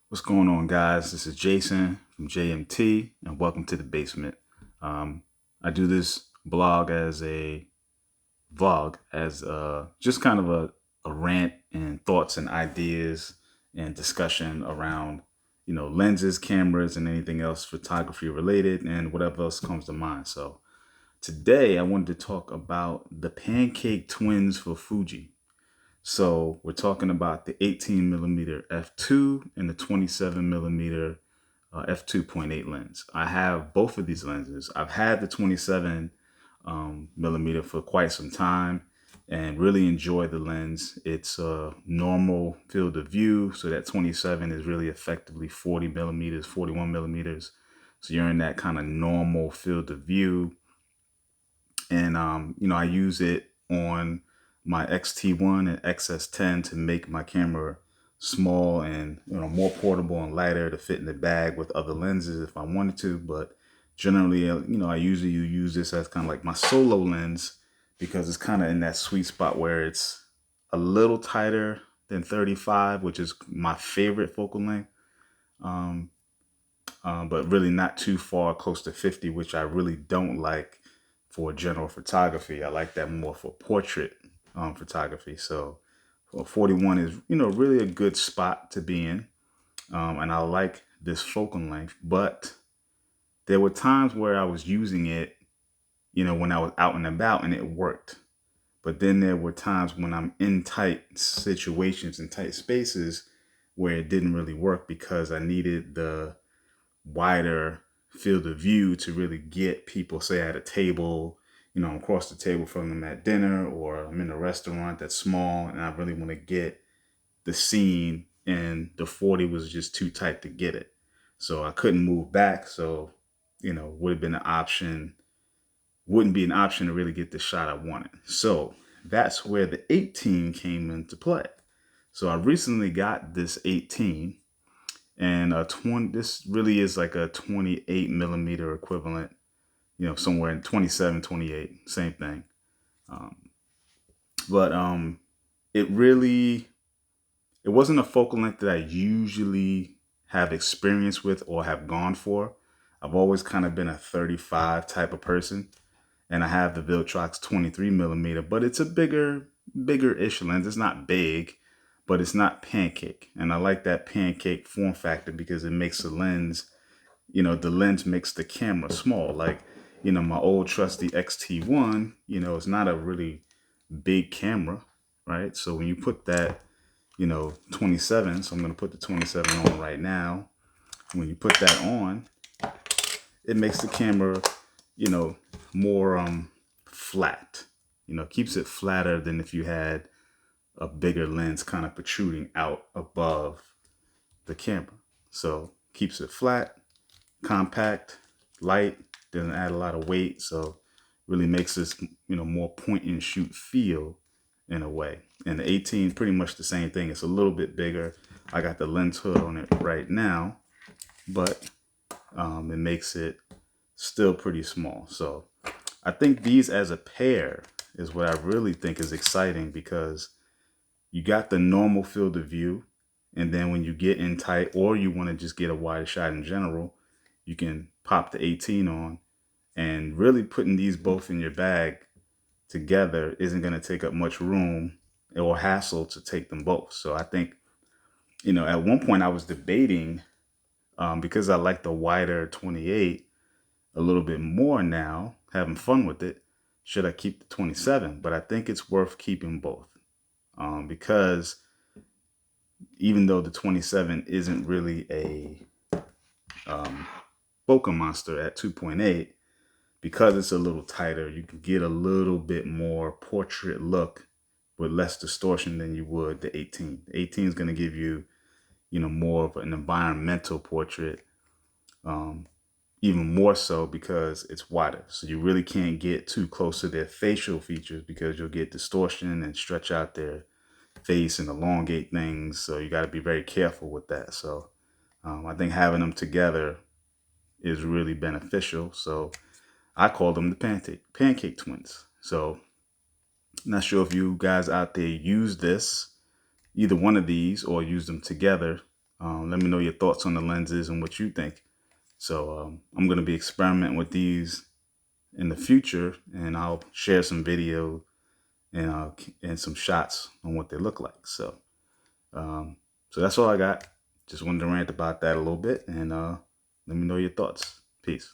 What's going on, guys? This is Jason from JMT, and welcome to the basement. I do this blog as a vlog, as just kind of a rant and thoughts and ideas and discussion around, lenses, cameras, and anything else photography related, and whatever else comes to mind. So today, I wanted to talk about the Pancake Twins for Fuji. So we're talking about the 18 millimeter f2 and the 27 millimeter f2.8 lens. I have both of these lenses. I've had the 27 millimeter for quite some time and really enjoy the lens. It's a normal field of view. So that 27 is really effectively 40 millimeters, 41 millimeters. So you're in that kind of normal field of view. And, I use it on my XT1 and XS10 to make my camera small and, more portable and lighter to fit in the bag with other lenses if I wanted to. But generally, I usually use this as kind of like my solo lens because it's kind of in that sweet spot where it's a little tighter than 35, which is my favorite focal length. Um, but really not too far close to 50, which I really don't like for general photography. I like that more for portrait photography. So 41 is, really a good spot to be in. And I like this focal length, but there were times where I was using it, when I was out and about and it worked. But then there were times when I'm in tight situations and tight spaces where it didn't really work because I needed the wider field of view to really get people, say at a table, I'm across the table from them at dinner, or I'm in a restaurant that's small and I really want to get the scene, and the 40 was just too tight to get it. So I couldn't move back. So, would have been an option, wouldn't be an option to really get the shot I wanted. So that's where the 18 came into play. So I recently got this 18, and 20, this really is like a 28 millimeter equivalent, somewhere in 27, 28, same thing. Um, but it really, it wasn't a focal length that I usually have experience with or have gone for. I've always kind of been a 35 type of person, and I have the Viltrox 23 millimeter, but it's a bigger-ish lens. It's not big, but it's not pancake. And I like that pancake form factor because it makes the lens, the lens makes the camera small. Like, my old trusty XT1, it's not a really big camera, right? So when you put that, 27, so I'm going to put the 27 on right now. When you put that on, it makes the camera, you know, more flat. Keeps it flatter than if you had a bigger lens kind of protruding out above the camera. So keeps it flat, compact, light, doesn't add a lot of weight. So really makes this, more point and shoot feel in a way. And the 18 pretty much the same thing. It's a little bit bigger. I got the lens hood on it right now, but it makes it still pretty small. So I think these as a pair is what I really think is exciting, because you got the normal field of view. And then when you get in tight, or you want to just get a wider shot in general, you can pop the 18 on. And really putting these both in your bag together isn't going to take up much room or hassle to take them both. So I think, at one point I was debating, because I like the wider 28 a little bit more now, having fun with it, should I keep the 27? But I think it's worth keeping both, because even though the 27 isn't really a bokeh monster at 2.8, because it's a little tighter, you can get a little bit more portrait look with less distortion than you would the 18. The 18 is going to give you, more of an environmental portrait, even more so because it's wider. So you really can't get too close to their facial features because you'll get distortion and stretch out their face and elongate things. So you got to be very careful with that. So I think having them together is really beneficial. So I call them the pancake twins. So not sure if you guys out there use this, either one of these, or use them together Let me know your thoughts on the lenses and what you think. So I'm going to be experimenting with these in the future, and I'll share some video and some shots on what they look like. So that's all I got. Just wanted to rant about that a little bit, and let me know your thoughts. Peace.